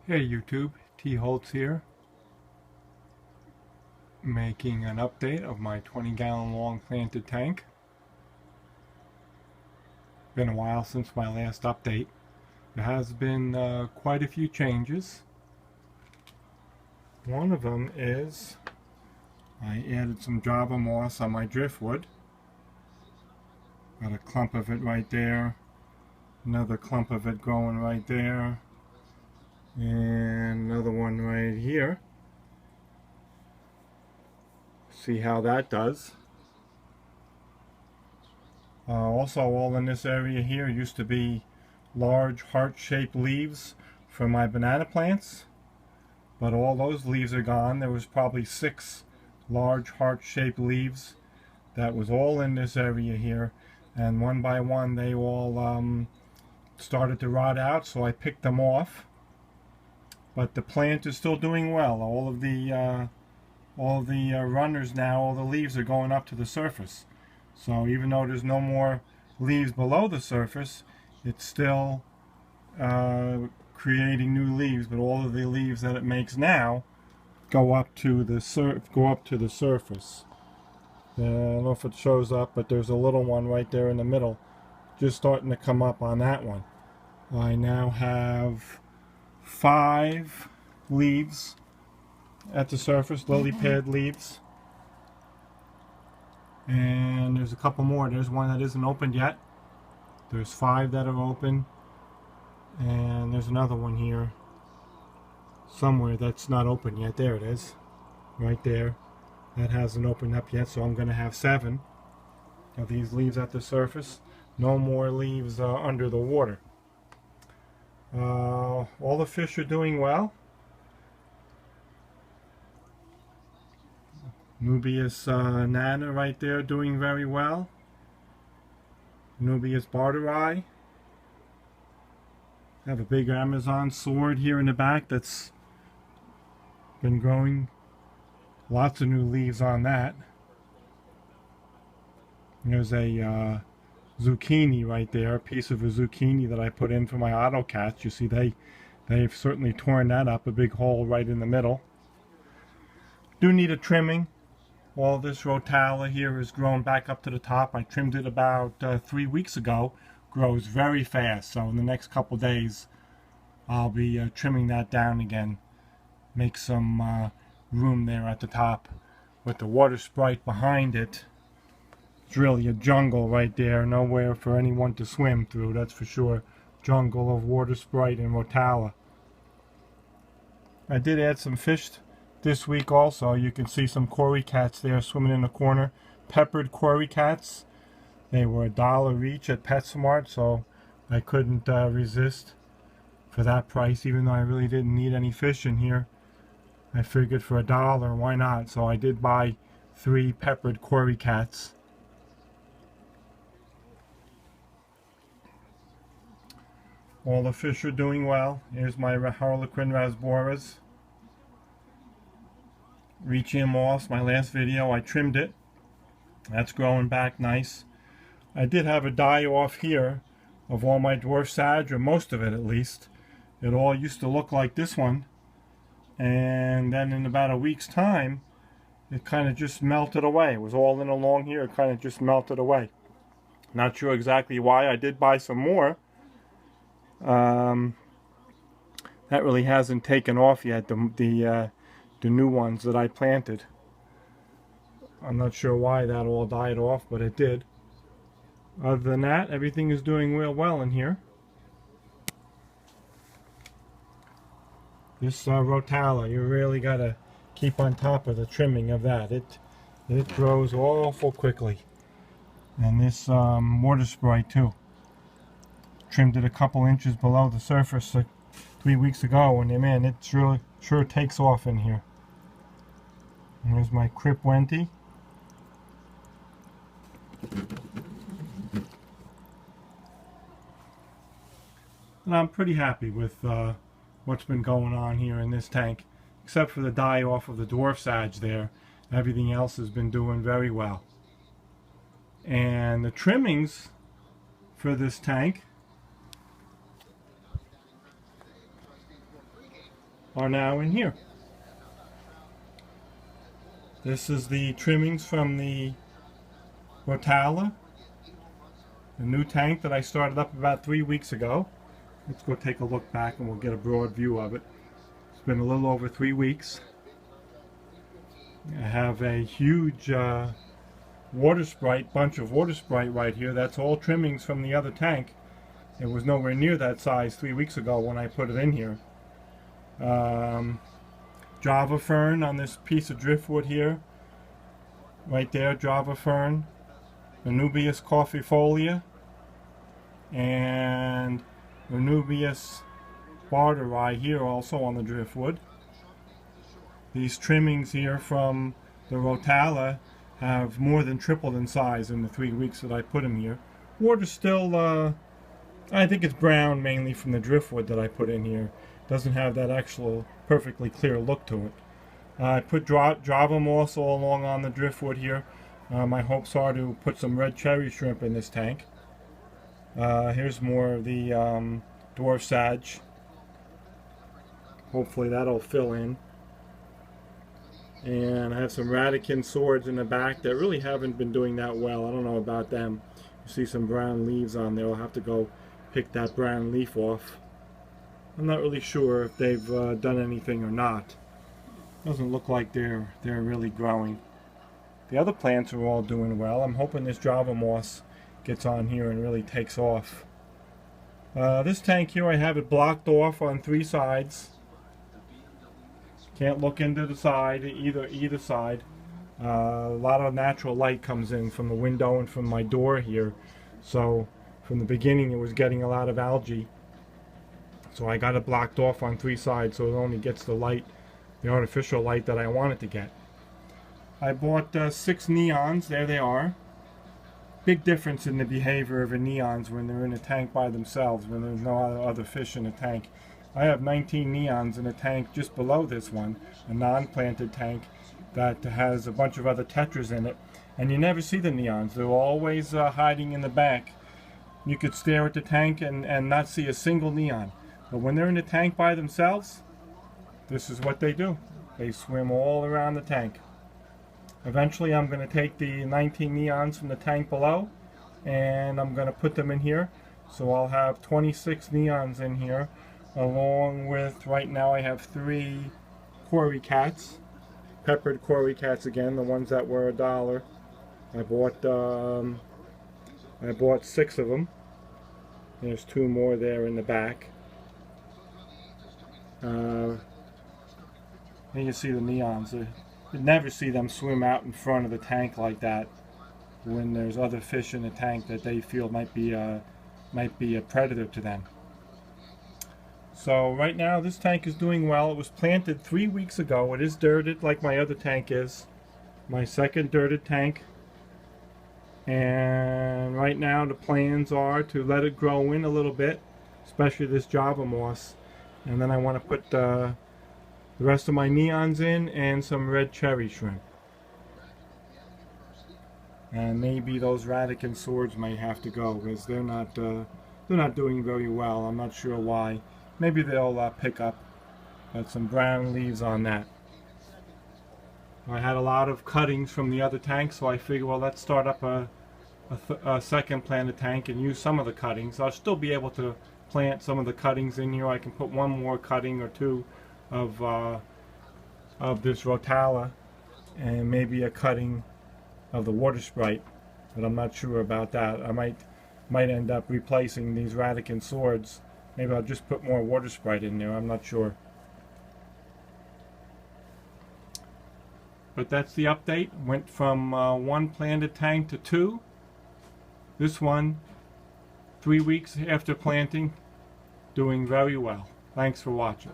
Hey YouTube, T. Holtz here, making an update of my 20-gallon long planted tank. Been a while since my last update. There has been quite a few changes. One of them is I added some Java moss on my driftwood. Got a clump of it right there, another clump of it growing right there, and another one right here. See how that does. Also, all in this area here used to be large heart-shaped leaves from my banana plants, but all those leaves are gone. There was probably 6 large heart-shaped leaves that was all in this area here, and one by one they all started to rot out, so I picked them off. But the plant is still doing well. All of the runners now, all the leaves are going up to the surface. So even though there's no more leaves below the surface, it's still creating new leaves. But all of the leaves that it makes now go up to the surface. I don't know if it shows up, but there's a little one right there in the middle, just starting to come up on that one. I now have 5 leaves at the surface, lily pad leaves. And there's a couple more. There's one that isn't opened yet. There's 5 that are open. And there's another one here somewhere that's not open yet. There it is. Right there. That hasn't opened up yet, so I'm going to have 7 of these leaves at the surface. No more leaves under the water. All the fish are doing well. Nubius Nana right there doing very well. Nubius Barteri. I have a big Amazon sword here in the back that's been growing. Lots of new leaves on that. There's a zucchini right there, a piece of a zucchini that I put in for my AutoCats. You see they've certainly torn that up, a big hole right in the middle. Do need a trimming. All this Rotala here is grown back up to the top. I trimmed it about 3 weeks ago. Grows very fast, so in the next couple days I'll be trimming that down again. Make some room there at the top with the water sprite behind it. It's really a jungle right there, nowhere for anyone to swim through, that's for sure. Jungle of water sprite and Rotala. I did add some fish this week also. You can see some cory cats there swimming in the corner. Peppered cory cats. They were $1 each at PetSmart, so I couldn't resist for that price, even though I really didn't need any fish in here. I figured for $1, why not? So I did buy 3 peppered cory cats. All the fish are doing well. Here's my Harlequin rasboras. Riccia moss, my last video, I trimmed it. That's growing back nice. I did have a die off here of all my dwarf sage, or most of it at least. It all used to look like this one. And then in about a week's time, it kind of just melted away. It was all in along here, it kind of just melted away. Not sure exactly why. I did buy some more. That really hasn't taken off yet, the new ones that I planted. I'm not sure why that all died off, but it did. Other than that, everything is doing real well in here. This Rotala, you really got to keep on top of the trimming of that. It grows awful quickly. And this water sprite too. Trimmed it a couple inches below the surface 3 weeks ago, and man, it sure takes off in here. And there's my Crip Wenty. And I'm pretty happy with what's been going on here in this tank, except for the die off of the dwarf sage there. Everything else has been doing very well. And the trimmings for this tank are now in here. This is the trimmings from the Rotala, the new tank that I started up about 3 weeks ago. Let's go take a look back and we'll get a broad view of it. It's been a little over 3 weeks. I have a huge water sprite, bunch of water sprite right here. That's all trimmings from the other tank. It was nowhere near that size 3 weeks ago when I put it in here. Java fern on this piece of driftwood here. Right there, Java fern. Anubias coffeefolia. And Anubias barderi here also on the driftwood. These trimmings here from the Rotala have more than tripled in size in the 3 weeks that I put them here. Water's still, I think it's brown mainly from the driftwood that I put in here. Doesn't have that actual perfectly clear look to it. I put Java moss all along on the driftwood here. My hopes are to put some red cherry shrimp in this tank. Here's more of the dwarf sage. Hopefully that'll fill in. And I have some Radican swords in the back that really haven't been doing that well. I don't know about them. You see some brown leaves on there. I'll have to go pick that brown leaf off. I'm not really sure if they've done anything or not. Doesn't look like they're really growing. The other plants are all doing well. I'm hoping this Java moss gets on here and really takes off. This tank here, I have it blocked off on 3 sides. Can't look into the side, either side. A lot of natural light comes in from the window and from my door here. So from the beginning it was getting a lot of algae. So I got it blocked off on 3 sides so it only gets the light, the artificial light that I want it to get. I bought 6 neons. There they are. Big difference in the behavior of the neons when they're in a tank by themselves, when there's no other fish in the tank. I have 19 neons in a tank just below this one, a non-planted tank that has a bunch of other tetras in it, and you never see the neons. They're always hiding in the back. You could stare at the tank and not see a single neon. But when they're in the tank by themselves, this is what they do. They swim all around the tank. Eventually I'm going to take the 19 neons from the tank below and I'm going to put them in here. So I'll have 26 neons in here, along with, right now I have 3 Cory cats, peppered Cory cats again, the ones that were $1. I bought 6 of them. There's 2 more there in the back. And you see the neons. You never see them swim out in front of the tank like that when there's other fish in the tank that they feel might be a predator to them. So right now this tank is doing well. It was planted 3 weeks ago. It is dirted like my other tank is. My second dirted tank. And right now the plans are to let it grow in a little bit, especially this Java moss. And then I want to put the rest of my neons in and some red cherry shrimp. And maybe those Radican swords may have to go because they're not doing very well. I'm not sure why. Maybe they'll pick up. Got some brown leaves on that. I had a lot of cuttings from the other tank, so I figured, well, let's start up a second planted tank and use some of the cuttings. I'll still be able to plant some of the cuttings in here. I can put 1 more cutting or 2 of this Rotala and maybe a cutting of the water sprite, but I'm not sure about that. I might end up replacing these Radican swords. Maybe I'll just put more water sprite in there. I'm not sure. But that's the update. Went from 1 planted tank to 2. This one, 3 weeks after planting, doing very well. Thanks for watching.